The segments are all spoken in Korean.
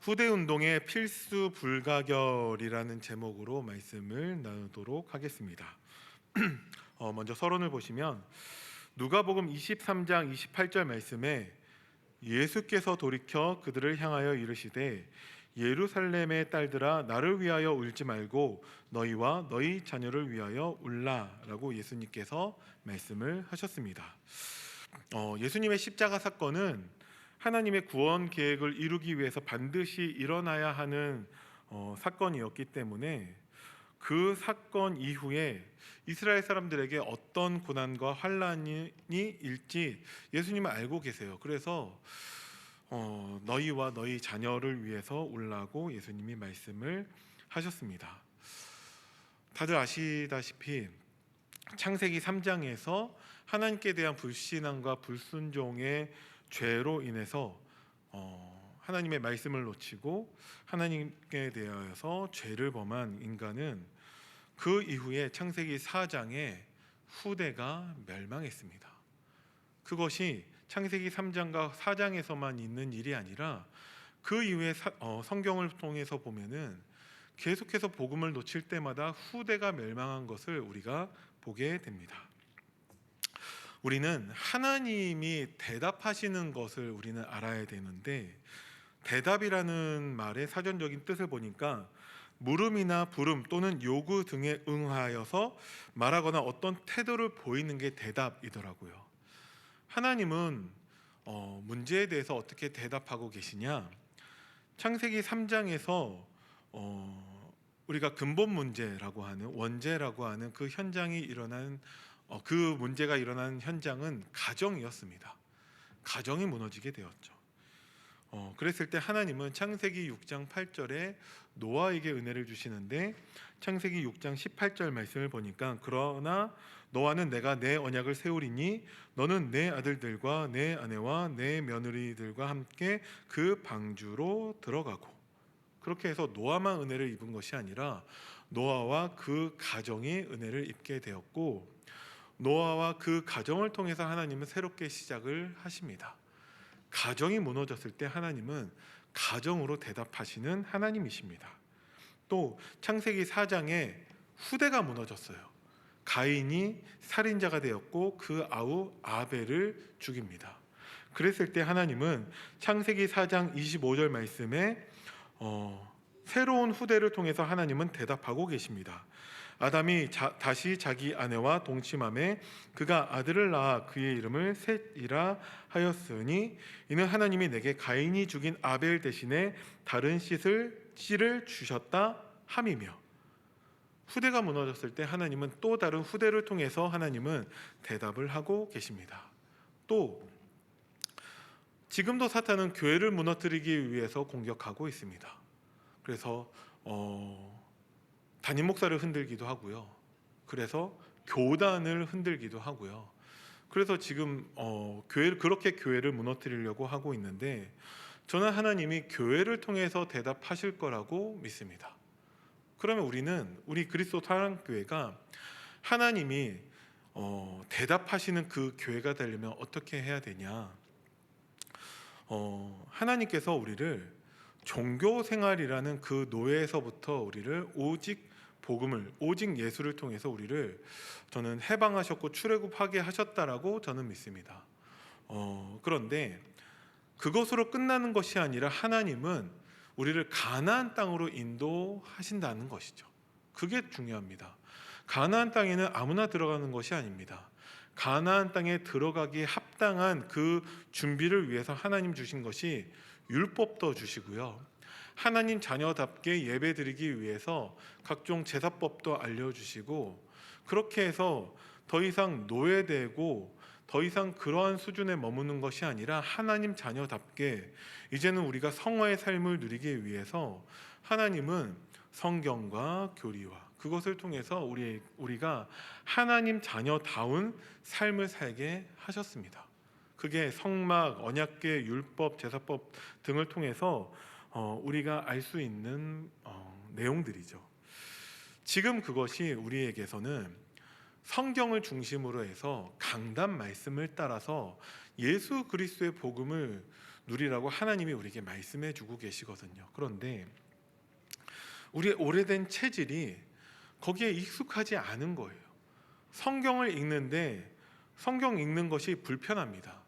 후대 운동의 필수 불가결이라는 제목으로 말씀을 나누도록 하겠습니다. 먼저 서론을 보시면 누가복음 23장 28절 말씀에 예수께서 돌이켜 그들을 향하여 이르시되 예루살렘의 딸들아 나를 위하여 울지 말고 너희와 너희 자녀를 위하여 울라라고 예수님께서 말씀을 하셨습니다. 예수님의 십자가 사건은 하나님의 구원 계획을 이루기 위해서 반드시 일어나야 하는 사건이었기 때문에 그 사건 이후에 이스라엘 사람들에게 어떤 고난과 환란이 일지 예수님은 알고 계세요. 그래서 너희와 너희 자녀를 위해서 울라고 예수님이 말씀을 하셨습니다. 다들 아시다시피 창세기 3장에서 하나님께 대한 불신앙과 불순종의 죄로 인해서 하나님의 말씀을 놓치고 하나님께 대하여서 죄를 범한 인간은 그 이후에 창세기 4장에 후대가 멸망했습니다. 그것이 창세기 3장과 4장에서만 있는 일이 아니라 그 이후에 성경을 통해서 보면은 계속해서 복음을 놓칠 때마다 후대가 멸망한 것을 우리가 보게 됩니다. 우리는 하나님이 대답하시는 것을 우리는 알아야 되는데, 대답이라는 말의 사전적인 뜻을 보니까 물음이나 부름 또는 요구 등에 응하여서 말하거나 어떤 태도를 보이는 게 대답이더라고요. 하나님은 문제에 대해서 어떻게 대답하고 계시냐? 창세기 3장에서 우리가 근본 문제라고 하는 원죄라고 하는 그 현장이 일어난 그 문제가 일어난 현장은 가정이었습니다. 가정이 무너지게 되었죠. 그랬을 때 하나님은 창세기 6장 8절에 노아에게 은혜를 주시는데, 창세기 6장 18절 말씀을 보니까 그러나 너와는 내가 내 언약을 세우리니 너는 내 아들들과 내 아내와 내 며느리들과 함께 그 방주로 들어가고, 그렇게 해서 노아만 은혜를 입은 것이 아니라 노아와 그 가정이 은혜를 입게 되었고, 노아와 그 가정을 통해서 하나님은 새롭게 시작을 하십니다. 가정이 무너졌을 때 하나님은 가정으로 대답하시는 하나님이십니다. 또 창세기 4장에 후대가 무너졌어요. 가인이 살인자가 되었고 그 아우 아벨을 죽입니다. 그랬을 때 하나님은 창세기 4장 25절 말씀에 새로운 후대를 통해서 하나님은 대답하고 계십니다. 아담이 다시 자기 아내와 동침함에 그가 아들을 낳아 그의 이름을 셋이라 하였으니 이는 하나님이 내게 가인이 죽인 아벨 대신에 다른 씨를 주셨다 함이며, 후대가 무너졌을 때 하나님은 또 다른 후대를 통해서 하나님은 대답을 하고 계십니다. 또 지금도 사탄은 교회를 무너뜨리기 위해서 공격하고 있습니다. 그래서 담임 목사를 흔들기도 하고요. 그래서 교단을 흔들기도 하고요. 그래서 지금 그렇게 교회를 무너뜨리려고 하고 있는데, 저는 하나님이 교회를 통해서 대답하실 거라고 믿습니다. 그러면 우리 그리스도 사랑교회가 하나님이 대답하시는 그 교회가 되려면 어떻게 해야 되냐? 하나님께서 우리를 종교 생활이라는 그 노예에서부터 우리를 오직 복음을, 오직 예수를 통해서 우리를 저는 해방하셨고 출애굽하게 하셨다라고 저는 믿습니다. 그런데 그것으로 끝나는 것이 아니라 하나님은 우리를 가나안 땅으로 인도하신다는 것이죠. 그게 중요합니다. 가나안 땅에는 아무나 들어가는 것이 아닙니다. 가나안 땅에 들어가기에 합당한 그 준비를 위해서 하나님 주신 것이 율법도 주시고요, 하나님 자녀답게 예배드리기 위해서 각종 제사법도 알려주시고, 그렇게 해서 더 이상 노예되고 더 이상 그러한 수준에 머무는 것이 아니라 하나님 자녀답게 이제는 우리가 성화의 삶을 누리기 위해서 하나님은 성경과 교리와 그것을 통해서 우리가 하나님 자녀다운 삶을 살게 하셨습니다. 그게 성막, 언약궤, 율법, 제사법 등을 통해서 우리가 알 수 있는 내용들이죠. 지금 그것이 우리에게서는 성경을 중심으로 해서 강단 말씀을 따라서 예수 그리스도의 복음을 누리라고 하나님이 우리에게 말씀해 주고 계시거든요. 그런데 우리의 오래된 체질이 거기에 익숙하지 않은 거예요. 성경을 읽는데 성경 읽는 것이 불편합니다.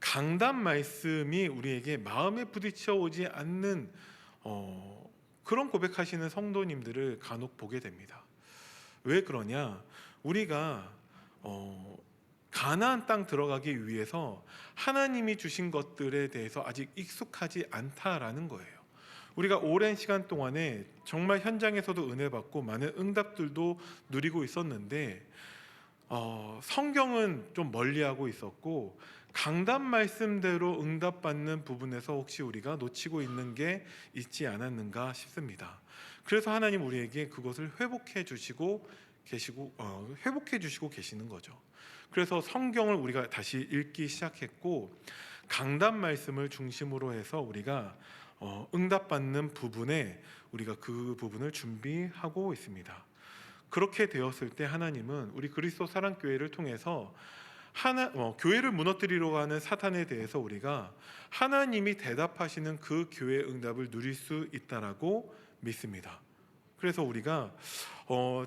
강단 말씀이 우리에게 마음에 부딪혀 오지 않는 그런 고백하시는 성도님들을 간혹 보게 됩니다. 왜 그러냐? 우리가 가나안 땅 들어가기 위해서 하나님이 주신 것들에 대해서 아직 익숙하지 않다라는 거예요. 우리가 오랜 시간 동안에 정말 현장에서도 은혜 받고 많은 응답들도 누리고 있었는데 성경은 좀 멀리하고 있었고 강단 말씀대로 응답받는 부분에서 혹시 우리가 놓치고 있는 게 있지 않았는가 싶습니다. 그래서 하나님 우리에게 그것을 회복해 주시고 계시는 거죠. 그래서 성경을 우리가 다시 읽기 시작했고 강단 말씀을 중심으로 해서 우리가 응답받는 부분에 우리가 그 부분을 준비하고 있습니다. 그렇게 되었을 때 하나님은 우리 그리스도 사랑교회를 통해서 교회를 무너뜨리려고 하는 사탄에 대해서 우리가 하나님이 대답하시는 그 교회의 응답을 누릴 수 있다라고 믿습니다. 그래서 우리가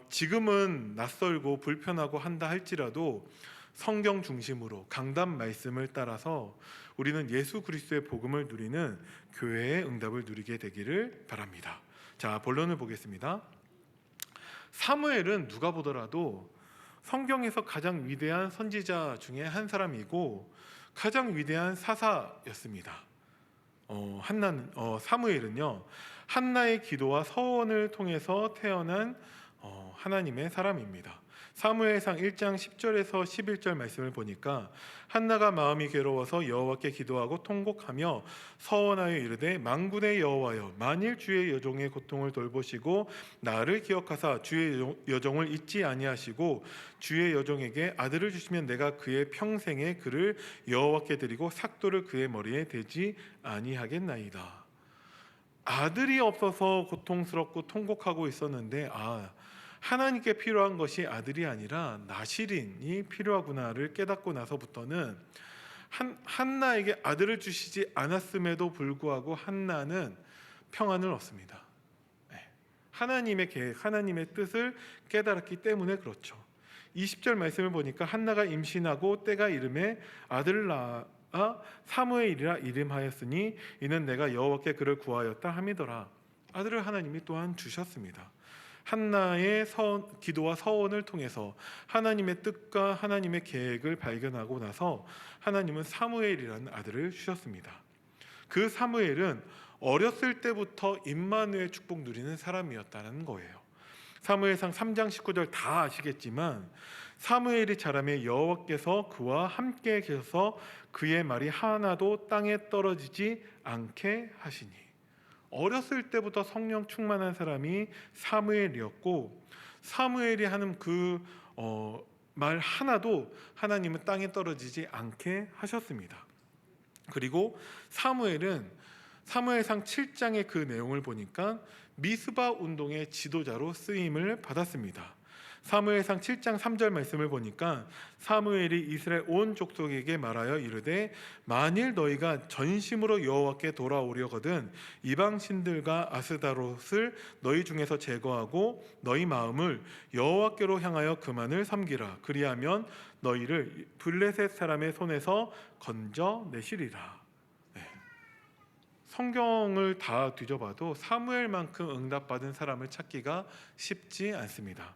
지금은 낯설고 불편하고 한다 할지라도 성경 중심으로 강단 말씀을 따라서 우리는 예수 그리스도의 복음을 누리는 교회의 응답을 누리게 되기를 바랍니다. 자, 본론을 보겠습니다. 사무엘은 누가 보더라도 성경에서 가장 위대한 선지자 중에 한 사람이고 가장 위대한 사사였습니다. 사무엘은요, 한나의 기도와 서원을 통해서 태어난 하나님의 사람입니다. 사무엘상 1장 10절에서 11절 말씀을 보니까 한나가 마음이 괴로워서 여호와께 기도하고 통곡하며 서원하여 이르되 만군의 여호와여, 만일 주의 여종의 고통을 돌보시고 나를 기억하사 주의 여종을 잊지 아니하시고 주의 여종에게 아들을 주시면 내가 그의 평생에 그를 여호와께 드리고 삭도를 그의 머리에 대지 아니하겠나이다. 아들이 없어서 고통스럽고 통곡하고 있었는데 하나님께 필요한 것이 아들이 아니라 나실인이 필요하구나를 깨닫고 나서부터는 한나에게 아들을 주시지 않았음에도 불구하고 한나는 평안을 얻습니다. 하나님의 계획, 하나님의 뜻을 깨달았기 때문에 그렇죠. 20절 말씀을 보니까 한나가 임신하고 때가 이름에 아들을 낳아 사무엘이라 이름하였으니 이는 내가 여호와께 그를 구하였다 함이더라. 아들을 하나님이 또한 주셨습니다. 한나의 기도와 서원을 통해서 하나님의 뜻과 하나님의 계획을 발견하고 나서 하나님은 사무엘이라는 아들을 주셨습니다. 그 사무엘은 어렸을 때부터 임마누엘 축복 누리는 사람이었다는 거예요. 사무엘상 3장 19절 다 아시겠지만 사무엘이 자라매 여호와께서 그와 함께 계셔서 그의 말이 하나도 땅에 떨어지지 않게 하시니, 어렸을 때부터 성령 충만한 사람이 사무엘이었고 사무엘이 하는 그 말 하나도 하나님은 땅에 떨어지지 않게 하셨습니다. 그리고 사무엘은 사무엘상 7장의 그 내용을 보니까 미스바 운동의 지도자로 쓰임을 받았습니다. 사무엘상 7장 3절 말씀을 보니까 사무엘이 이스라엘 온 족속에게 말하여 이르되 만일 너희가 전심으로 여호와께 돌아오려거든 이방 신들과 아스다롯을 너희 중에서 제거하고 너희 마음을 여호와께로 향하여 그만을 섬기라. 그리하면 너희를 블레셋 사람의 손에서 건져내시리라. 성경을 다 뒤져봐도 사무엘만큼 응답받은 사람을 찾기가 쉽지 않습니다.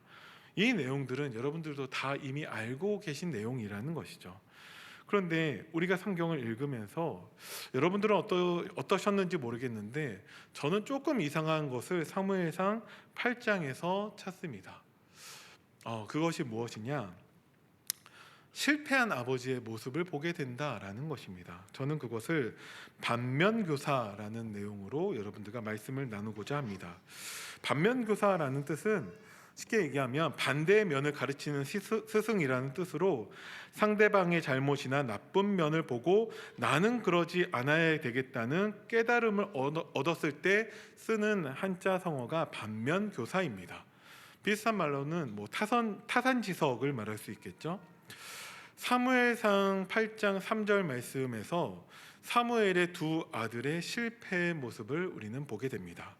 이 내용들은 여러분들도 다 이미 알고 계신 내용이라는 것이죠. 그런데 우리가 성경을 읽으면서 여러분들은 어떠셨는지 모르겠는데 저는 조금 이상한 것을 사무엘상 8장에서 찾습니다. 그것이 무엇이냐? 실패한 아버지의 모습을 보게 된다라는 것입니다. 저는 그것을 반면교사라는 내용으로 여러분들과 말씀을 나누고자 합니다. 반면교사라는 뜻은 쉽게 얘기하면 반대의 면을 가르치는 스승이라는 뜻으로 상대방의 잘못이나 나쁜 면을 보고 나는 그러지 않아야 되겠다는 깨달음을 얻었을 때 쓰는 한자 성어가 반면교사입니다. 비슷한 말로는 타산지석을 말할 수 있겠죠. 사무엘상 8장 3절 말씀에서 사무엘의 두 아들의 실패의 모습을 우리는 보게 됩니다.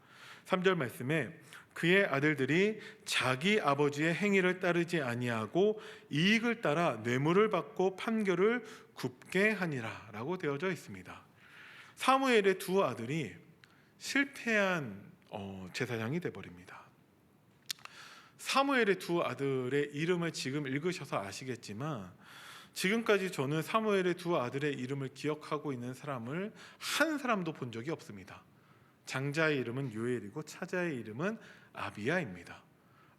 3절 말씀에 그의 아들들이 자기 아버지의 행위를 따르지 아니하고 이익을 따라 뇌물을 받고 판결을 굽게 하니라 라고 되어져 있습니다. 사무엘의 두 아들이 실패한 제사장이 되어버립니다. 사무엘의 두 아들의 이름을 지금 읽으셔서 아시겠지만 지금까지 저는 사무엘의 두 아들의 이름을 기억하고 있는 사람을 한 사람도 본 적이 없습니다. 장자의 이름은 요엘이고 차자의 이름은 아비야입니다.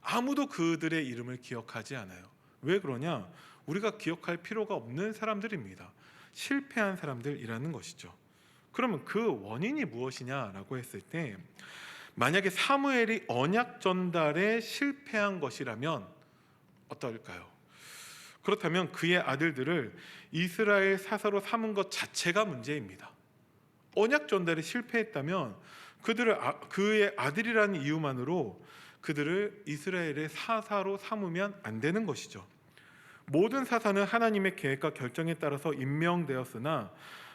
아무도 그들의 이름을 기억하지 않아요. 왜 그러냐? 우리가 기억할 필요가 없는 사람들입니다. 실패한 사람들이라는 것이죠. 그러면 그 원인이 무엇이냐라고 했을 때, 만약에 사무엘이 언약 전달에 실패한 것이라면 어떨까요? 그렇다면 그의 아들들을 이스라엘 사사로 삼은 것 자체가 문제입니다. 언약 전달에 실패했다면 그의 아들이라는 이유만으로 그들을 이스라엘의 사사로 삼으면 안 되는 것이죠. 모든 사사는 하나님의 계획과 결정에 따라서 임명되었으나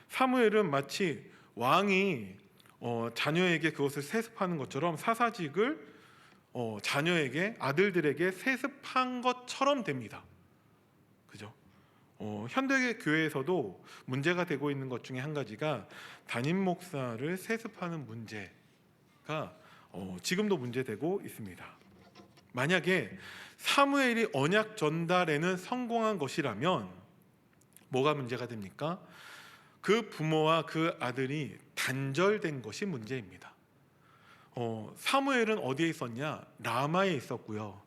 사무엘은 마치 왕이 자녀에게 그것을 세습하는 것처럼 사사직을 자녀에게, 아들들에게 세습한 것처럼 됩니다. 그죠? 현대 교회에서도 문제가 되고 있는 것 중에 한 가지가 담임 목사를 세습하는 문제가 지금도 문제되고 있습니다. 만약에 사무엘이 언약 전달에는 성공한 것이라면 뭐가 문제가 됩니까? 그 부모와 그 아들이 단절된 것이 문제입니다. 사무엘은 어디에 있었냐? 라마에 있었고요.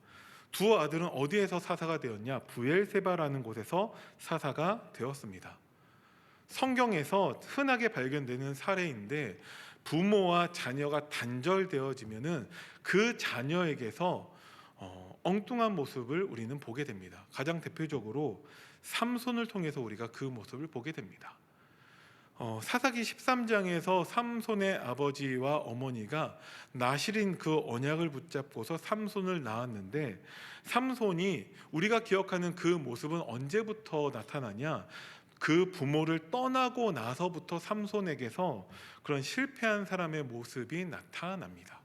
두 아들은 어디에서 사사가 되었냐? 부엘세바라는 곳에서 사사가 되었습니다. 성경에서 흔하게 발견되는 사례인데, 부모와 자녀가 단절되어지면은 그 자녀에게서 엉뚱한 모습을 우리는 보게 됩니다. 가장 대표적으로 삼손을 통해서 우리가 그 모습을 보게 됩니다. 사사기 13장에서 삼손의 아버지와 어머니가 나실인 그 언약을 붙잡고서 삼손을 낳았는데, 삼손이 우리가 기억하는 그 모습은 언제부터 나타나냐? 그 부모를 떠나고 나서부터 삼손에게서 그런 실패한 사람의 모습이 나타납니다.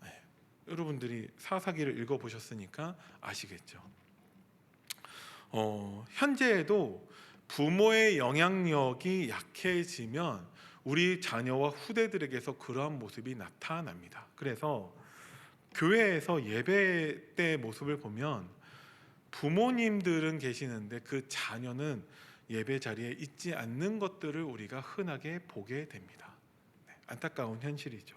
네, 여러분들이 사사기를 읽어보셨으니까 아시겠죠. 현재에도 부모의 영향력이 약해지면 우리 자녀와 후대들에게서 그러한 모습이 나타납니다. 그래서 교회에서 예배 때 모습을 보면 부모님들은 계시는데 그 자녀는 예배 자리에 있지 않는 것들을 우리가 흔하게 보게 됩니다. 네, 안타까운 현실이죠.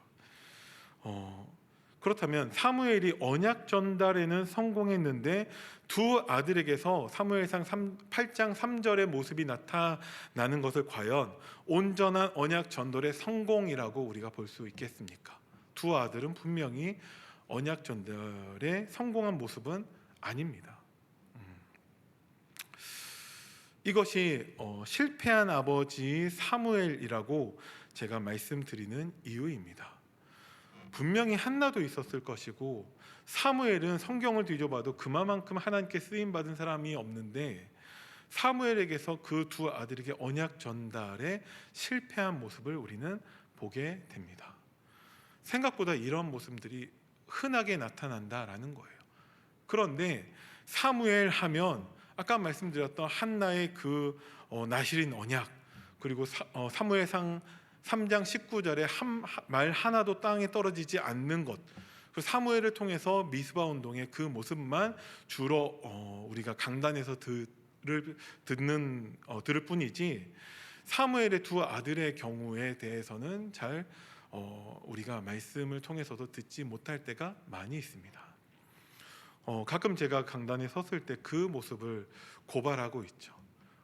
그렇다면 사무엘이 언약 전달에는 성공했는데 두 아들에게서 사무엘상 8장 3절의 모습이 나타나는 것을 과연 온전한 언약 전달의 성공이라고 우리가 볼 수 있겠습니까? 두 아들은 분명히 언약 전달에 성공한 모습은 아닙니다. 이것이 실패한 아버지 사무엘이라고 제가 말씀드리는 이유입니다. 분명히 한나도 있었을 것이고, 사무엘은 성경을 뒤져봐도 그만큼 하나님께 쓰임받은 사람이 없는데 사무엘에게서 그 두 아들에게 언약 전달에 실패한 모습을 우리는 보게 됩니다. 생각보다 이런 모습들이 흔하게 나타난다라는 거예요. 그런데 사무엘 하면 아까 말씀드렸던 한나의 그 나실인 언약, 그리고 사무엘상 3장 19절에 말 하나도 땅에 떨어지지 않는 것, 그 사무엘을 통해서 미스바 운동의 그 모습만 주로 우리가 강단에서 들을 뿐이지, 사무엘의 두 아들의 경우에 대해서는 잘 우리가 말씀을 통해서도 듣지 못할 때가 많이 있습니다. 가끔 제가 강단에 섰을 때 그 모습을 고발하고 있죠.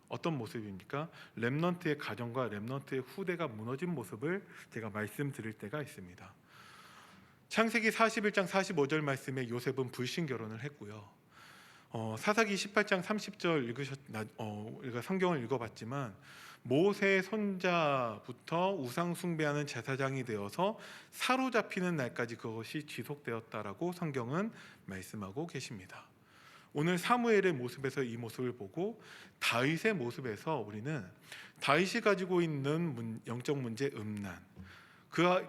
어떤 모습입니까? 렘넌트의 가정과 렘넌트의 후대가 무너진 모습을 제가 말씀드릴 때가 있습니다. 창세기 41장 45절 말씀에 요셉은 불신 결혼을 했고요. 사사기 18장 30절 우리가 성경을 읽어봤지만 모세의 손자부터 우상 숭배하는 제사장이 되어서 사로잡히는 날까지 그것이 지속되었다라고 성경은 말씀하고 계십니다. 오늘 사무엘의 모습에서 이 모습을 보고 다윗의 모습에서 우리는 다윗이 가지고 있는 영적 문제 음란,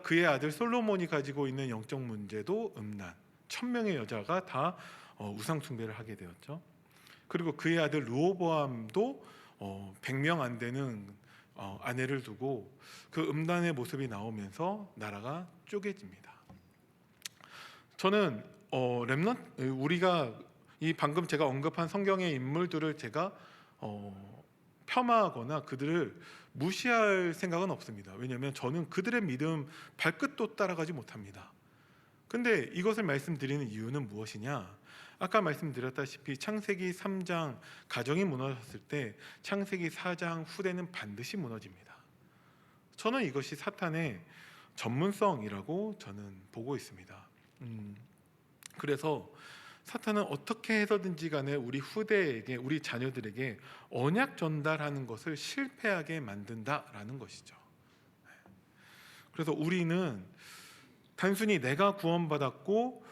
그의 아들 솔로몬이 가지고 있는 영적 문제도 음란, 1000명의 여자가 다 우상 숭배를 하게 되었죠. 그리고 그의 아들 르호보암도 100명 안 되는 아내를 두고 그 음란의 모습이 나오면서 나라가 쪼개집니다. 저는 렘넌트, 우리가 이 방금 제가 언급한 성경의 인물들을 제가 폄하하거나 그들을 무시할 생각은 없습니다. 왜냐하면 저는 그들의 믿음 발끝도 따라가지 못합니다. 근데 이것을 말씀드리는 이유는 무엇이냐? 아까 말씀드렸다시피 창세기 3장 가정이 무너졌을 때 창세기 4장 후대는 반드시 무너집니다. 저는 이것이 사탄의 전문성이라고 저는 보고 있습니다. 그래서 사탄은 어떻게 해서든지 간에 우리 후대에게, 우리 자녀들에게 언약 전달하는 것을 실패하게 만든다라는 것이죠. 그래서 우리는 단순히 내가 구원받았고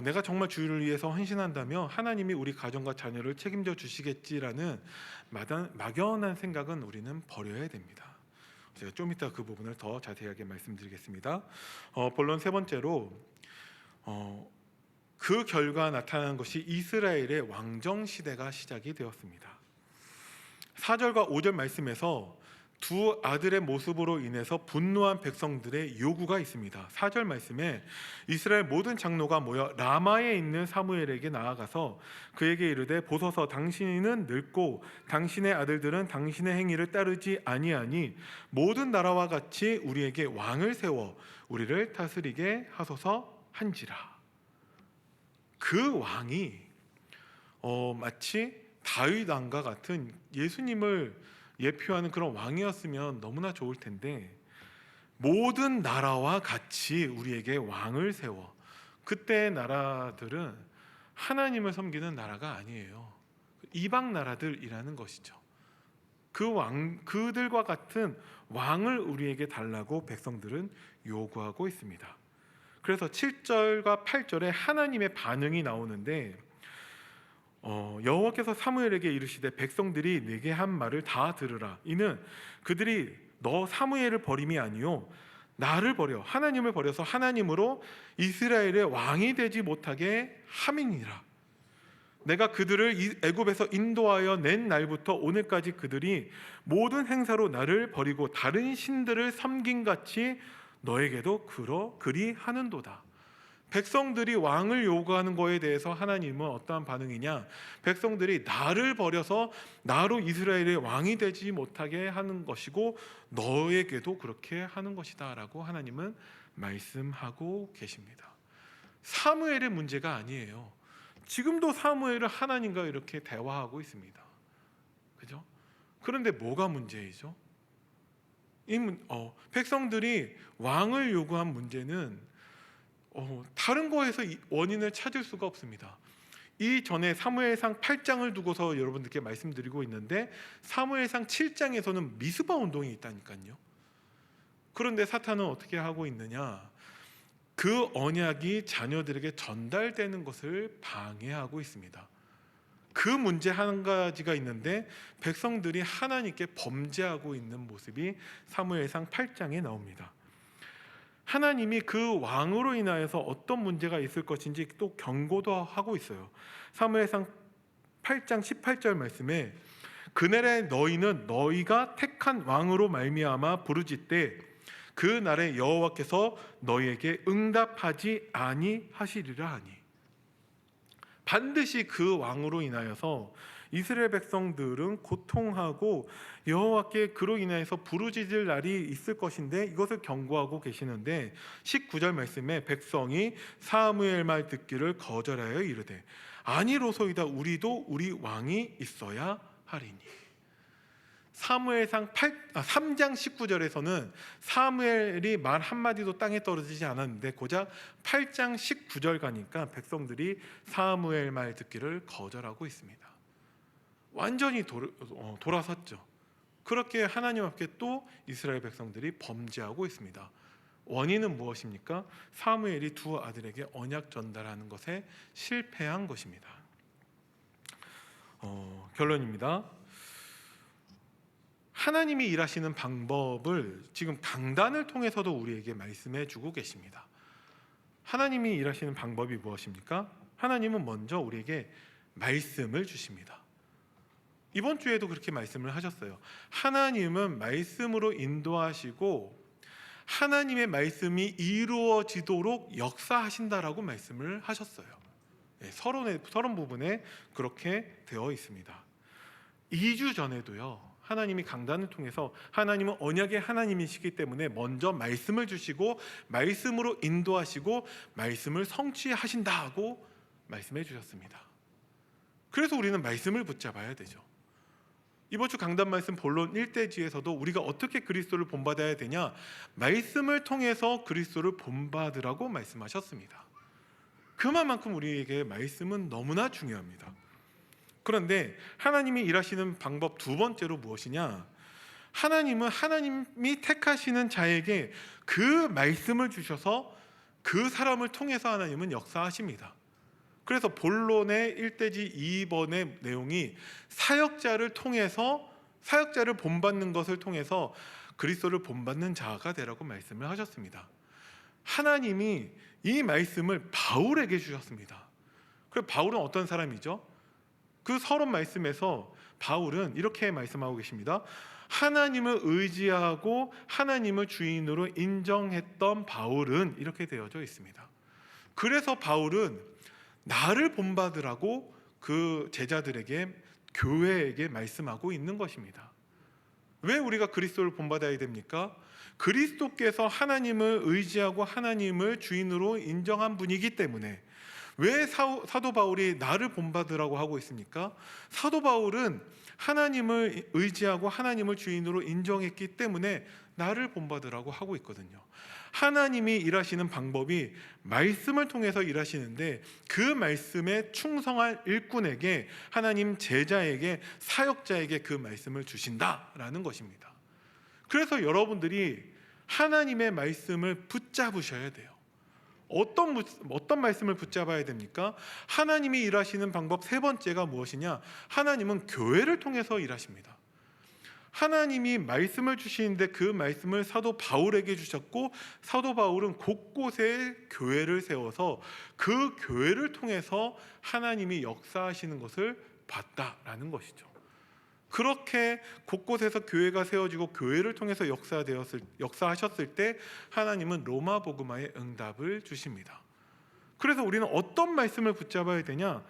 내가 정말 주를 위해서 헌신한다면 하나님이 우리 가정과 자녀를 책임져 주시겠지라는 막연한 생각은 우리는 버려야 됩니다. 제가 좀 이따 그 부분을 더 자세하게 말씀드리겠습니다. 본론 세 번째로 그 결과 나타난 것이 이스라엘의 왕정 시대가 시작이 되었습니다. 4절과 5절 말씀에서 두 아들의 모습으로 인해서 분노한 백성들의 요구가 있습니다. 4절 말씀에 이스라엘 모든 장로가 모여 라마에 있는 사무엘에게 나아가서 그에게 이르되 보소서 당신은 늙고 당신의 아들들은 당신의 행위를 따르지 아니하니 모든 나라와 같이 우리에게 왕을 세워 우리를 다스리게 하소서 한지라. 그 왕이 마치 다윗 왕과 같은 예수님을 예표하는 그런 왕이었으면 너무나 좋을 텐데 모든 나라와 같이 우리에게 왕을 세워. 그때 나라들은 하나님을 섬기는 나라가 아니에요. 이방 나라들이라는 것이죠. 그들과 같은 왕을 우리에게 달라고 백성들은 요구하고 있습니다. 그래서 7절과 8절에 하나님의 반응이 나오는데 여호와께서 사무엘에게 이르시되 백성들이 내게 한 말을 다 들으라. 이는 그들이 너 사무엘을 버림이 아니요 나를 버려 하나님을 버려서 하나님으로 이스라엘의 왕이 되지 못하게 함이니라. 내가 그들을 애굽에서 인도하여 낸 날부터 오늘까지 그들이 모든 행사로 나를 버리고 다른 신들을 섬김같이 너에게도 그리 하는도다. 백성들이 왕을 요구하는 것에 대해서 하나님은 어떠한 반응이냐? 백성들이 나를 버려서 나로 이스라엘의 왕이 되지 못하게 하는 것이고 너에게도 그렇게 하는 것이다 라고 하나님은 말씀하고 계십니다. 사무엘의 문제가 아니에요. 지금도 사무엘은 하나님과 이렇게 대화하고 있습니다. 그죠? 그런데 뭐가 문제이죠? 백성들이 왕을 요구한 문제는 다른 거에서 원인을 찾을 수가 없습니다. 이전에 사무엘상 8장을 두고서 여러분들께 말씀드리고 있는데 사무엘상 7장에서는 미스바 운동이 있다니까요. 그런데 사탄은 어떻게 하고 있느냐? 그 언약이 자녀들에게 전달되는 것을 방해하고 있습니다. 그 문제 한 가지가 있는데 백성들이 하나님께 범죄하고 있는 모습이 사무엘상 8장에 나옵니다. 하나님이 그 왕으로 인하여서 어떤 문제가 있을 것인지 또 경고도 하고 있어요. 사무엘상 8장 18절 말씀에 그날에 너희는 너희가 택한 왕으로 말미암아 부르짖되 그 날에 여호와께서 너희에게 응답하지 아니하시리라 하니, 반드시 그 왕으로 인하여서 이스라엘 백성들은 고통하고 여호와께 그로 인하여서 부르짖을 날이 있을 것인데 이것을 경고하고 계시는데 19절 말씀에 백성이 사무엘 말 듣기를 거절하여 이르되 아니로소이다 우리도 우리 왕이 있어야 하리니. 사무엘상 3장 19절에서는 사무엘이 말 한마디도 땅에 떨어지지 않았는데 고작 8장 19절 가니까 백성들이 사무엘 말 듣기를 거절하고 있습니다. 완전히 돌아섰죠. 그렇게 하나님 앞에 또 이스라엘 백성들이 범죄하고 있습니다. 원인은 무엇입니까? 사무엘이 두 아들에게 언약 전달하는 것에 실패한 것입니다. 결론입니다. 하나님이 일하시는 방법을 지금 강단을 통해서도 우리에게 말씀해 주고 계십니다. 하나님이 일하시는 방법이 무엇입니까? 하나님은 먼저 우리에게 말씀을 주십니다. 이번 주에도 그렇게 말씀을 하셨어요. 하나님은 말씀으로 인도하시고 하나님의 말씀이 이루어지도록 역사하신다라고 말씀을 하셨어요. 서론 부분에 그렇게 되어 있습니다. 2주 전에도요, 하나님이 강단을 통해서 하나님은 언약의 하나님이시기 때문에 먼저 말씀을 주시고 말씀으로 인도하시고 말씀을 성취하신다고 말씀해 주셨습니다. 그래서 우리는 말씀을 붙잡아야 되죠. 이번 주 강단 말씀 본론 1대지에서도 우리가 어떻게 그리스도를 본받아야 되냐, 말씀을 통해서 그리스도를 본받으라고 말씀하셨습니다. 그만큼 우리에게 말씀은 너무나 중요합니다. 그런데 하나님이 일하시는 방법 두 번째로 무엇이냐, 하나님은 하나님이 택하시는 자에게 그 말씀을 주셔서 그 사람을 통해서 하나님은 역사하십니다. 그래서 본론의 1대지 2번의 내용이 사역자를 통해서, 사역자를 본받는 것을 통해서 그리스도를 본받는 자가 되라고 말씀을 하셨습니다. 하나님이 이 말씀을 바울에게 주셨습니다. 그럼 바울은 어떤 사람이죠? 그 서론 말씀에서 바울은 이렇게 말씀하고 계십니다. 하나님을 의지하고 하나님을 주인으로 인정했던 바울은, 이렇게 되어져 있습니다. 그래서 바울은 나를 본받으라고 그 제자들에게, 교회에게 말씀하고 있는 것입니다. 왜 우리가 그리스도를 본받아야 됩니까? 그리스도께서 하나님을 의지하고 하나님을 주인으로 인정한 분이기 때문에. 왜 사도 바울이 나를 본받으라고 하고 있습니까? 사도 바울은 하나님을 의지하고 하나님을 주인으로 인정했기 때문에 나를 본받으라고 하고 있거든요. 하나님이 일하시는 방법이 말씀을 통해서 일하시는데 그 말씀에 충성할 일꾼에게, 하나님 제자에게, 사역자에게 그 말씀을 주신다라는 것입니다. 그래서 여러분들이 하나님의 말씀을 붙잡으셔야 돼요. 어떤 말씀을 붙잡아야 됩니까? 하나님이 일하시는 방법 세 번째가 무엇이냐? 하나님은 교회를 통해서 일하십니다. 하나님이 말씀을 주시는데 그 말씀을 사도 바울에게 주셨고, 사도 바울은 곳곳에 교회를 세워서 그 교회를 통해서 하나님이 역사하시는 것을 봤다라는 것이죠. 그렇게 곳곳에서 교회가 세워지고 교회를 통해서 역사하셨을 때 하나님은 로마 복음화의 응답을 주십니다. 그래서 우리는 어떤 말씀을 붙잡아야 되냐?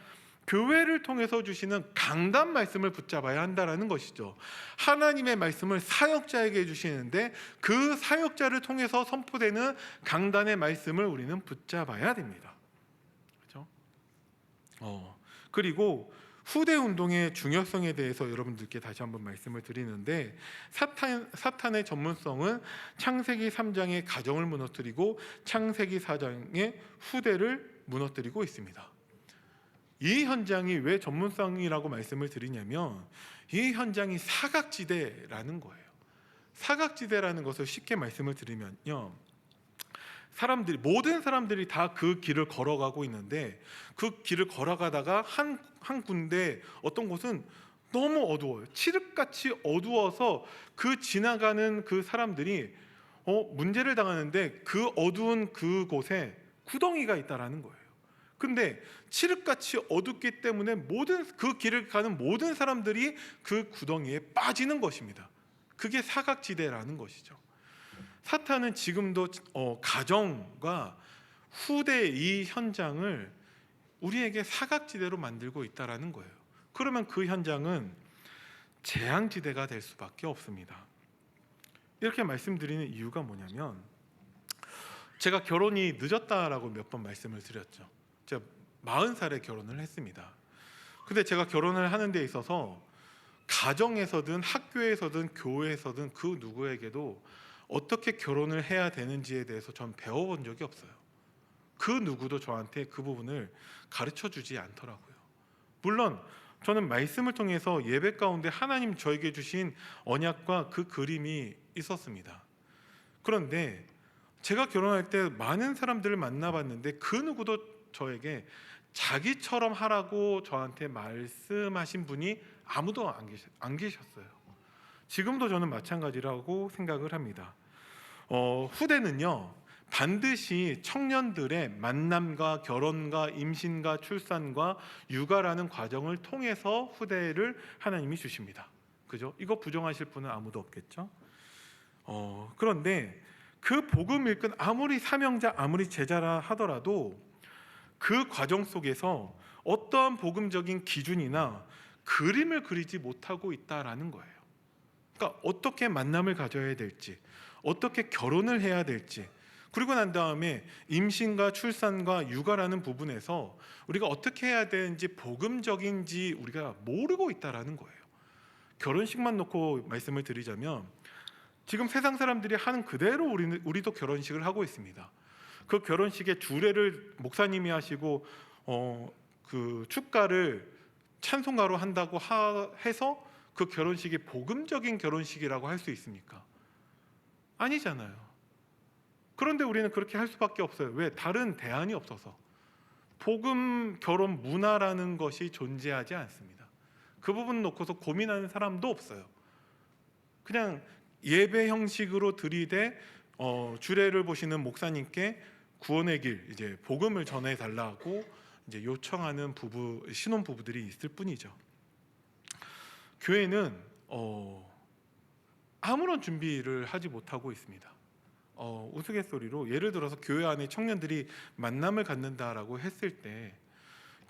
교회를 통해서 주시는 강단 말씀을 붙잡아야 한다라는 것이죠. 하나님의 말씀을 사역자에게 주시는데 그 사역자를 통해서 선포되는 강단의 말씀을 우리는 붙잡아야 됩니다. 그렇죠? 그리고 후대 운동의 중요성에 대해서 여러분들께 다시 한번 말씀을 드리는데, 사탄의 전문성은 창세기 3장의 가정을 무너뜨리고 창세기 4장의 후대를 무너뜨리고 있습니다. 이 현장이 왜 전문성이라고 말씀을 드리냐면, 이 현장이 사각지대라는 거예요. 사각지대라는 것을 쉽게 말씀을 드리면요, 모든 사람들이 다 그 길을 걸어가고 있는데, 그 길을 걸어가다가 한 군데 어떤 곳은 너무 어두워요. 칠흑같이 어두워서 그 지나가는 그 사람들이 문제를 당하는데, 그 어두운 그곳에 구덩이가 있다라는 거예요. 근데 칠흑같이 어둡기 때문에 그 길을 가는 모든 사람들이 그 구덩이에 빠지는 것입니다. 그게 사각지대라는 것이죠. 사탄은 지금도 가정과 후대의 이 현장을 우리에게 사각지대로 만들고 있다라는 거예요. 그러면 그 현장은 재앙지대가 될 수밖에 없습니다. 이렇게 말씀드리는 이유가 뭐냐면, 제가 결혼이 늦었다라고 몇 번 말씀을 드렸죠. 제가 40살에 결혼을 했습니다. 근데 제가 결혼을 하는 데 있어서 가정에서든 학교에서든 교회에서든 그 누구에게도 어떻게 결혼을 해야 되는지에 대해서 전 배워본 적이 없어요. 그 누구도 저한테 그 부분을 가르쳐 주지 않더라고요. 물론 저는 말씀을 통해서 예배 가운데 하나님 저에게 주신 언약과 그 그림이 있었습니다. 그런데 제가 결혼할 때 많은 사람들을 만나봤는데 그 누구도 저에게 자기처럼 하라고 저한테 말씀하신 분이 아무도 안 계셨어요. 지금도 저는 마찬가지라고 생각을 합니다. 후대는요, 반드시 청년들의 만남과 결혼과 임신과 출산과 육아라는 과정을 통해서 후대를 하나님이 주십니다. 그죠? 이거 부정하실 분은 아무도 없겠죠? 그런데 그 복음 일꾼, 아무리 사명자, 아무리 제자라 하더라도 그 과정 속에서 어떠한 복음적인 기준이나 그림을 그리지 못하고 있다라는 거예요. 그러니까 어떻게 만남을 가져야 될지, 어떻게 결혼을 해야 될지, 그리고 난 다음에 임신과 출산과 육아라는 부분에서 우리가 어떻게 해야 되는지 복음적인지 우리가 모르고 있다라는 거예요. 결혼식만 놓고 말씀을 드리자면, 지금 세상 사람들이 하는 그대로 우리도 결혼식을 하고 있습니다. 그 결혼식의 주례를 목사님이 하시고 그 축가를 찬송가로 한다고 해서 그 결혼식이 복음적인 결혼식이라고 할 수 있습니까? 아니잖아요. 그런데 우리는 그렇게 할 수밖에 없어요. 왜? 다른 대안이 없어서. 복음 결혼 문화라는 것이 존재하지 않습니다. 그 부분 놓고서 고민하는 사람도 없어요. 그냥 예배 형식으로 들이대 주례를 보시는 목사님께 구원의 길, 이제 복음을 전해 달라고 이제 요청하는 신혼 부부들이 있을 뿐이죠. 교회는 아무런 준비를 하지 못하고 있습니다. 우스갯소리로 예를 들어서 교회 안에 청년들이 만남을 갖는다라고 했을 때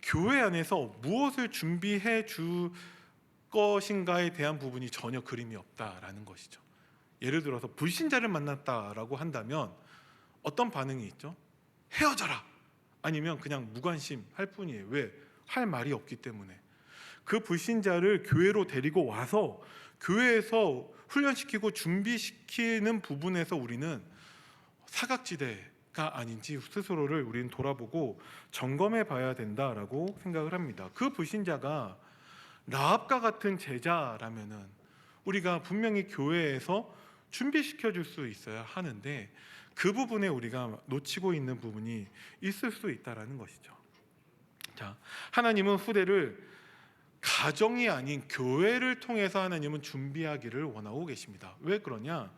교회 안에서 무엇을 준비해 줄 것인가에 대한 부분이 전혀 그림이 없다라는 것이죠. 예를 들어서 불신자를 만났다라고 한다면 어떤 반응이 있죠? 헤어져라! 아니면 그냥 무관심 할 뿐이에요. 왜? 할 말이 없기 때문에. 그 불신자를 교회로 데리고 와서 교회에서 훈련시키고 준비시키는 부분에서 우리는 사각지대가 아닌지 스스로를 우리는 돌아보고 점검해 봐야 된다라고 생각을 합니다. 그 불신자가 라합과 같은 제자라면은 우리가 분명히 교회에서 준비시켜 줄 수 있어야 하는데 그 부분에 우리가 놓치고 있는 부분이 있을 수 있다라는 것이죠. 자, 하나님은 후대를 가정이 아닌 교회를 통해서 하나님은 준비하기를 원하고 계십니다. 왜 그러냐?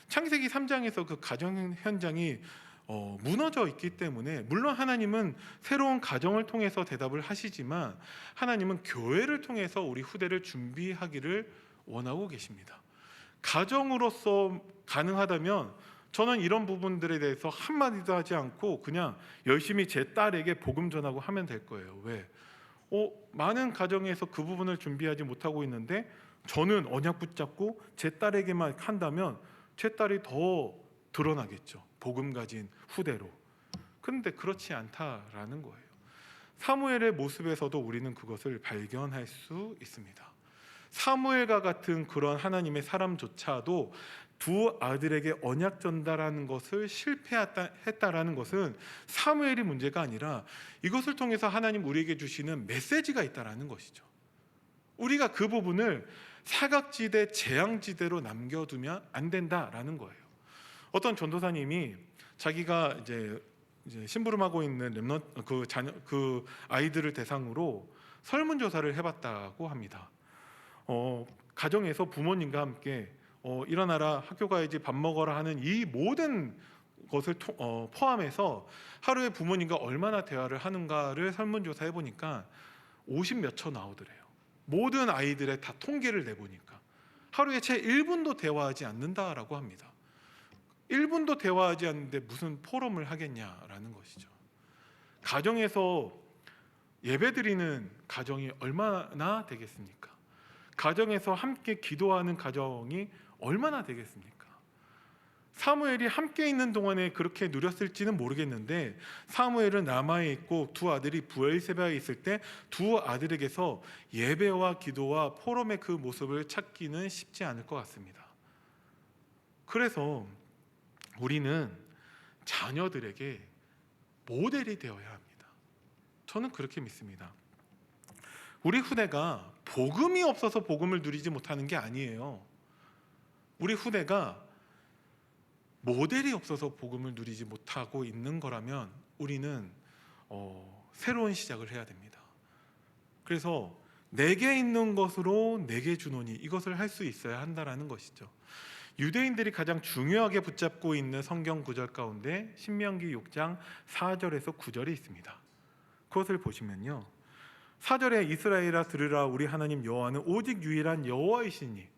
창세기 3장에서 그 가정 현장이 무너져 있기 때문에, 물론 하나님은 새로운 가정을 통해서 대답을 하시지만 하나님은 교회를 통해서 우리 후대를 준비하기를 원하고 계십니다. 가정으로서 가능하다면 저는 이런 부분들에 대해서 한마디도 하지 않고 그냥 열심히 제 딸에게 복음 전하고 하면 될 거예요. 왜? 많은 가정에서 그 부분을 준비하지 못하고 있는데 저는 언약 붙잡고 제 딸에게만 한다면 제 딸이 더 드러나겠죠. 복음 가진 후대로. 그런데 그렇지 않다라는 거예요. 사무엘의 모습에서도 우리는 그것을 발견할 수 있습니다. 사무엘과 같은 그런 하나님의 사람조차도 두 아들에게 언약 전달하는 것을 실패했다라는 것은 사무엘이 문제가 아니라 이것을 통해서 하나님 우리에게 주시는 메시지가 있다라는 것이죠. 우리가 그 부분을 사각지대, 재앙지대로 남겨두면 안 된다라는 거예요. 어떤 전도사님이 자기가 이제 심부름하고 있는 그 아이들을 대상으로 설문조사를 해봤다고 합니다. 가정에서 부모님과 함께 일어나라, 학교 가야지, 밥 먹어라 하는 이 모든 것을 포함해서 하루에 부모님과 얼마나 대화를 하는가를 설문조사해 보니까 50몇 초 나오더래요. 모든 아이들의 다 통계를 내보니까 하루에 채 1분도 대화하지 않는다라고 합니다. 1분도 대화하지 않는데 무슨 포럼을 하겠냐라는 것이죠. 가정에서 예배드리는 가정이 얼마나 되겠습니까? 가정에서 함께 기도하는 가정이 얼마나 되겠습니까? 사무엘이 함께 있는 동안에 그렇게 누렸을지는 모르겠는데 사무엘은 라마에 있고 두 아들이 브엘세바에 있을 때 두 아들에게서 예배와 기도와 포럼의 그 모습을 찾기는 쉽지 않을 것 같습니다. 그래서 우리는 자녀들에게 모델이 되어야 합니다. 저는 그렇게 믿습니다. 우리 후대가 복음이 없어서 복음을 누리지 못하는 게 아니에요. 우리 후대가 모델이 없어서 복음을 누리지 못하고 있는 거라면 우리는 새로운 시작을 해야 됩니다. 그래서 내게 있는 것으로 내게 주노니, 이것을 할 수 있어야 한다라는 것이죠. 유대인들이 가장 중요하게 붙잡고 있는 성경 구절 가운데 신명기 6장 4절에서 9절이 있습니다. 그것을 보시면요, 4절에 이스라엘아 들으라, 우리 하나님 여호와는 오직 유일한 여호와이시니.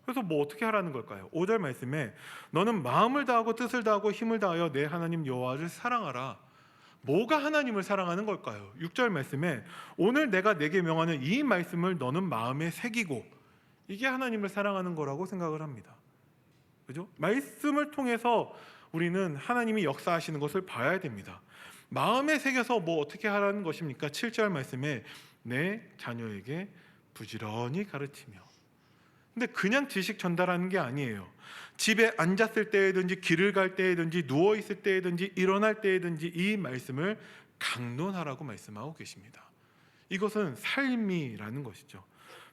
그래서 뭐 어떻게 하라는 걸까요? 5절 말씀에 너는 마음을 다하고 뜻을 다하고 힘을 다하여 내 하나님 여호와를 사랑하라. 뭐가 하나님을 사랑하는 걸까요? 6절 말씀에 오늘 내가 내게 명하는 이 말씀을 너는 마음에 새기고, 이게 하나님을 사랑하는 거라고 생각을 합니다. 그죠? 말씀을 통해서 우리는 하나님이 역사하시는 것을 봐야 됩니다. 마음에 새겨서 뭐 어떻게 하라는 것입니까? 7절 말씀에 내 자녀에게 부지런히 가르치며. 근데 그냥 지식 전달하는 게 아니에요. 집에 앉았을 때든지 길을 갈 때든지 누워 있을 때든지 일어날 때든지 이 말씀을 강론하라고 말씀하고 계십니다. 이것은 삶이라는 것이죠.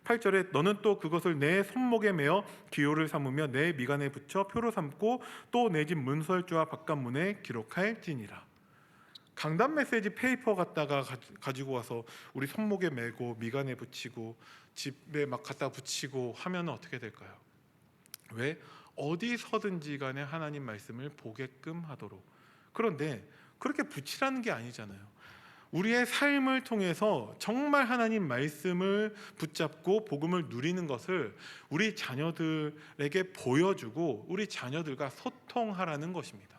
8절에 너는 또 그것을 내 손목에 매어 기호를 삼으며 내 미간에 붙여 표로 삼고 또 내 집 문설주와 바깥문에 기록할지니라. 강단 메시지 페이퍼 갖다가 가지고 와서 우리 손목에 매고 미간에 붙이고 집에 막 갖다 붙이고 하면 어떻게 될까요? 왜? 어디서든지 간에 하나님 말씀을 보게끔 하도록. 그런데 그렇게 붙이라는 게 아니잖아요. 우리의 삶을 통해서 정말 하나님 말씀을 붙잡고 복음을 누리는 것을 우리 자녀들에게 보여주고 우리 자녀들과 소통하라는 것입니다.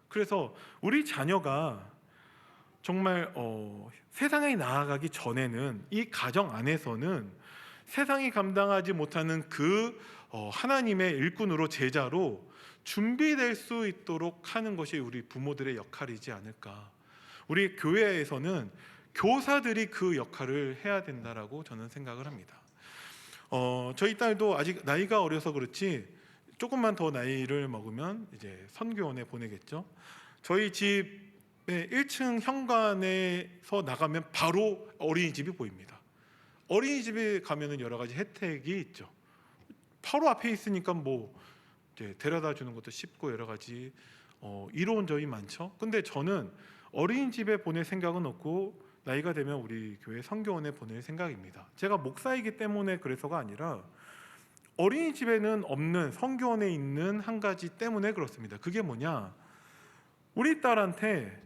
그래서 우리 자녀가 정말 세상에 나아가기 전에는 이 가정 안에서는 세상이 감당하지 못하는 그 하나님의 일꾼으로, 제자로 준비될 수 있도록 하는 것이 우리 부모들의 역할이지 않을까. 우리 교회에서는 교사들이 그 역할을 해야 된다라고 저는 생각을 합니다. 저희 딸도 아직 나이가 어려서 그렇지 조금만 더 나이를 먹으면 이제 선교원에 보내겠죠. 저희 집의 1층 현관에서 나가면 바로 어린이집이 보입니다. 어린이집에 가면은 여러 가지 혜택이 있죠. 바로 앞에 있으니까 뭐 이제 데려다 주는 것도 쉽고 여러 가지 이로운 점이 많죠. 근데 저는 어린이집에 보낼 생각은 없고 나이가 되면 우리 교회 선교원에 보낼 생각입니다. 제가 목사이기 때문에 그래서가 아니라 어린이집에는 없는 선교원에 있는 한 가지 때문에 그렇습니다. 그게 뭐냐? 우리 딸한테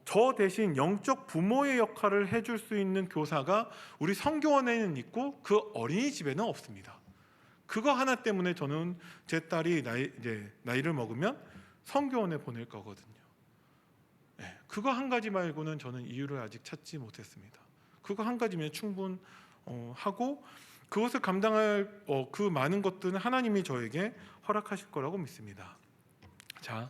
저 대신 영적 부모의 역할을 해줄 수 있는 교사가 우리 선교원에는 있고 그 어린이집에는 없습니다. 그거 하나 때문에 저는 제 딸이 나이를 먹으면 선교원에 보낼 거거든요. 네, 그거 한 가지 말고는 저는 이유를 아직 찾지 못했습니다. 그거 한 가지면 충분하고 그것을 감당할 그 많은 것들은 하나님이 저에게 허락하실 거라고 믿습니다. 자,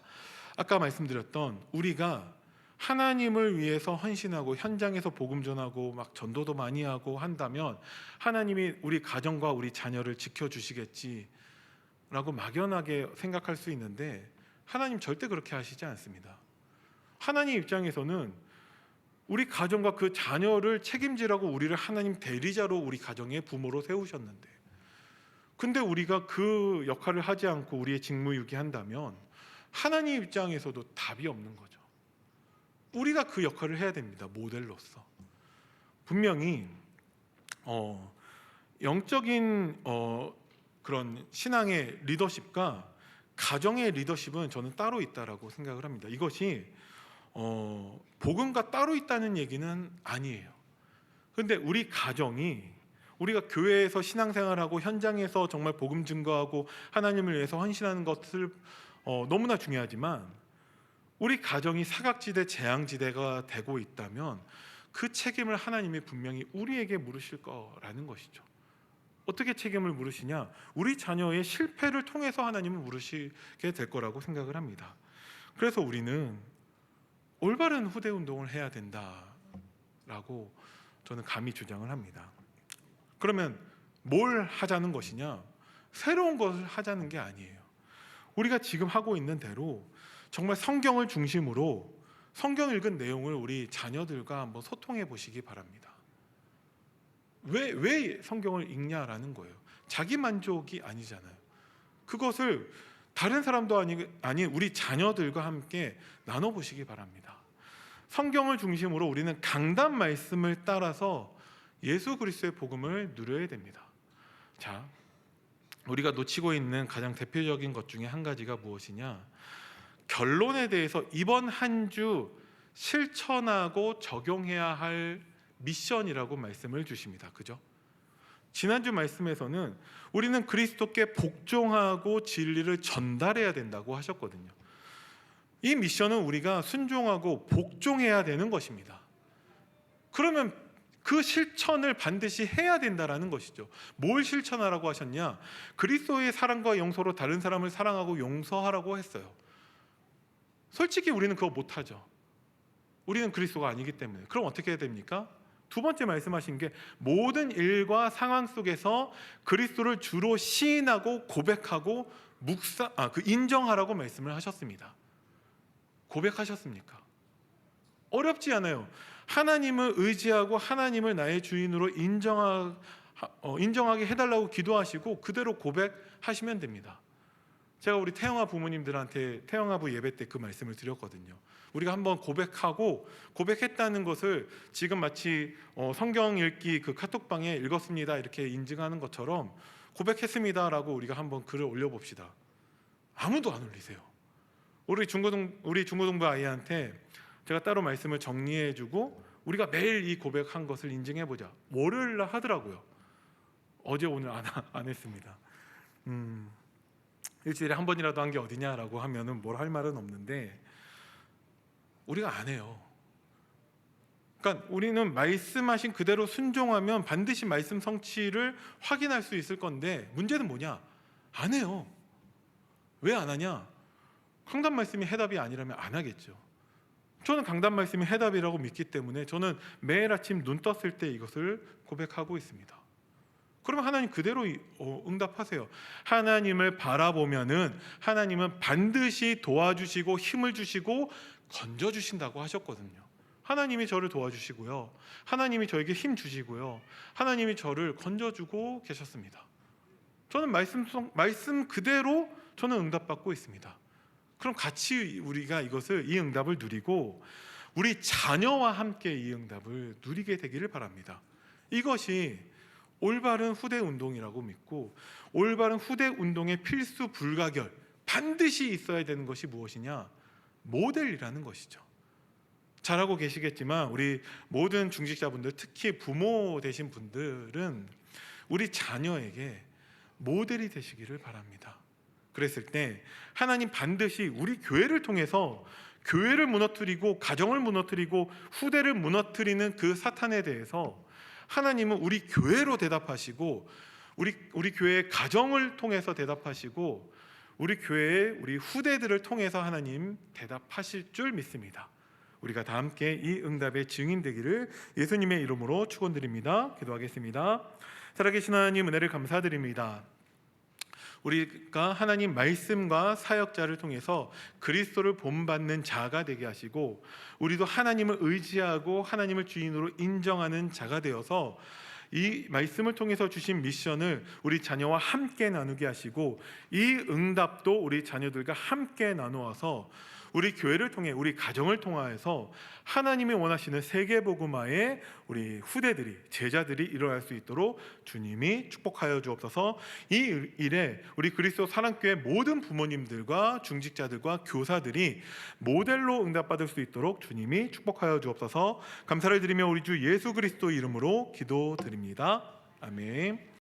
아까 말씀드렸던 우리가 하나님을 위해서 헌신하고 현장에서 복음 전하고 막 전도도 많이 하고 한다면 하나님이 우리 가정과 우리 자녀를 지켜주시겠지라고 막연하게 생각할 수 있는데 하나님 절대 그렇게 하시지 않습니다. 하나님 입장에서는 우리 가정과 그 자녀를 책임지라고 우리를 하나님 대리자로 우리 가정의 부모로 세우셨는데, 근데 우리가 그 역할을 하지 않고 우리의 직무유기한다면 하나님 입장에서도 답이 없는 거죠. 우리가 그 역할을 해야 됩니다. 모델로서. 분명히 영적인 그런 신앙의 리더십과 가정의 리더십은 저는 따로 있다라고 생각을 합니다. 이것이 복음과 따로 있다는 얘기는 아니에요. 그런데 우리 가정이, 우리가 교회에서 신앙생활하고 현장에서 정말 복음 증거하고 하나님을 위해서 헌신하는 것을 너무나 중요하지만 우리 가정이 사각지대, 재앙지대가 되고 있다면 그 책임을 하나님이 분명히 우리에게 물으실 거라는 것이죠. 어떻게 책임을 물으시냐? 우리 자녀의 실패를 통해서 하나님은 물으시게 될 거라고 생각을 합니다. 그래서 우리는 올바른 후대 운동을 해야 된다라고 저는 감히 주장을 합니다. 그러면 뭘 하자는 것이냐? 새로운 것을 하자는 게 아니에요. 우리가 지금 하고 있는 대로 정말 성경을 중심으로 성경 읽은 내용을 우리 자녀들과 한번 소통해 보시기 바랍니다. 왜 성경을 읽냐라는 거예요. 자기 만족이 아니잖아요. 그것을 다른 사람도 아닌 우리 자녀들과 함께 나눠보시기 바랍니다. 성경을 중심으로 우리는 강단 말씀을 따라서 예수 그리스도의 복음을 누려야 됩니다. 자, 우리가 놓치고 있는 가장 대표적인 것 중에 한 가지가 무엇이냐? 결론에 대해서 이번 한 주 실천하고 적용해야 할 미션이라고 말씀을 주십니다. 그죠? 지난주 말씀에서는 우리는 그리스도께 복종하고 진리를 전달해야 된다고 하셨거든요. 이 미션은 우리가 순종하고 복종해야 되는 것입니다. 그러면 그 실천을 반드시 해야 된다라는 것이죠. 뭘 실천하라고 하셨냐? 그리스도의 사랑과 용서로 다른 사람을 사랑하고 용서하라고 했어요. 솔직히 우리는 그거 못하죠. 우리는 그리스도가 아니기 때문에. 그럼 어떻게 해야 됩니까? 두 번째 말씀하신 게 모든 일과 상황 속에서 그리스도를 주로 시인하고 고백하고 인정하라고 말씀을 하셨습니다. 고백하셨습니까? 어렵지 않아요. 하나님을 의지하고 하나님을 나의 주인으로 인정하게 해달라고 기도하시고 그대로 고백하시면 됩니다. 제가 우리 태영아 부모님들한테 태영아부 예배 때 그 말씀을 드렸거든요. 우리가 한번 고백했다는 것을 지금 마치 성경 읽기 그 카톡방에 읽었습니다 이렇게 인증하는 것처럼 고백했습니다라고 우리가 한번 글을 올려봅시다. 아무도 안 올리세요. 우리 중고등부 아이한테 제가 따로 말씀을 정리해주고 우리가 매일 이 고백한 것을 인증해보자. 월요일날 하더라고요. 어제 오늘 안 했습니다. 일주일에 한 번이라도 한 게 어디냐라고 하면은 뭘 할 말은 없는데 우리가 안 해요. 그러니까 우리는 말씀하신 그대로 순종하면 반드시 말씀 성취를 확인할 수 있을 건데 문제는 뭐냐? 안 해요. 왜 안 하냐? 강단 말씀이 해답이 아니라면 안 하겠죠. 저는 강단 말씀이 해답이라고 믿기 때문에 저는 매일 아침 눈 떴을 때 이것을 고백하고 있습니다. 그러면 하나님 그대로 응답하세요. 하나님을 바라보면은 하나님은 반드시 도와주시고 힘을 주시고 건져주신다고 하셨거든요. 하나님이 저를 도와주시고요. 하나님이 저에게 힘 주시고요. 하나님이 저를 건져주고 계셨습니다. 저는 말씀 그대로 저는 응답받고 있습니다. 그럼 같이 우리가 이 응답을 누리고 우리 자녀와 함께 이 응답을 누리게 되기를 바랍니다. 이것이 올바른 후대 운동이라고 믿고 올바른 후대 운동의 필수 불가결 반드시 있어야 되는 것이 무엇이냐? 모델이라는 것이죠. 잘 알고 계시겠지만 우리 모든 중직자분들 특히 부모 되신 분들은 우리 자녀에게 모델이 되시기를 바랍니다. 그랬을 때 하나님 반드시 우리 교회를 통해서 교회를 무너뜨리고 가정을 무너뜨리고 후대를 무너뜨리는 그 사탄에 대해서 하나님은 우리 교회로 대답하시고 우리 교회의 가정을 통해서 대답하시고 우리 교회의 우리 후대들을 통해서 하나님 대답하실 줄 믿습니다. 우리가 다 함께 이 응답의 증인 되기를 예수님의 이름으로 축원드립니다. 기도하겠습니다. 살아계신 하나님 은혜를 감사드립니다. 우리가 하나님 말씀과 사역자를 통해서 그리스도를 본받는 자가 되게 하시고 우리도 하나님을 의지하고 하나님을 주인으로 인정하는 자가 되어서 이 말씀을 통해서 주신 미션을 우리 자녀와 함께 나누게 하시고 이 응답도 우리 자녀들과 함께 나누어서 우리 교회를 통해 우리 가정을 통하여서 하나님이 원하시는 세계복음화에 우리 후대들이 제자들이 일어날 수 있도록 주님이 축복하여 주옵소서. 이 일에 우리 그리스도 사랑교회 모든 부모님들과 중직자들과 교사들이 모델로 응답받을 수 있도록 주님이 축복하여 주옵소서. 감사를 드리며 우리 주 예수 그리스도 이름으로 기도드립니다. 아멘.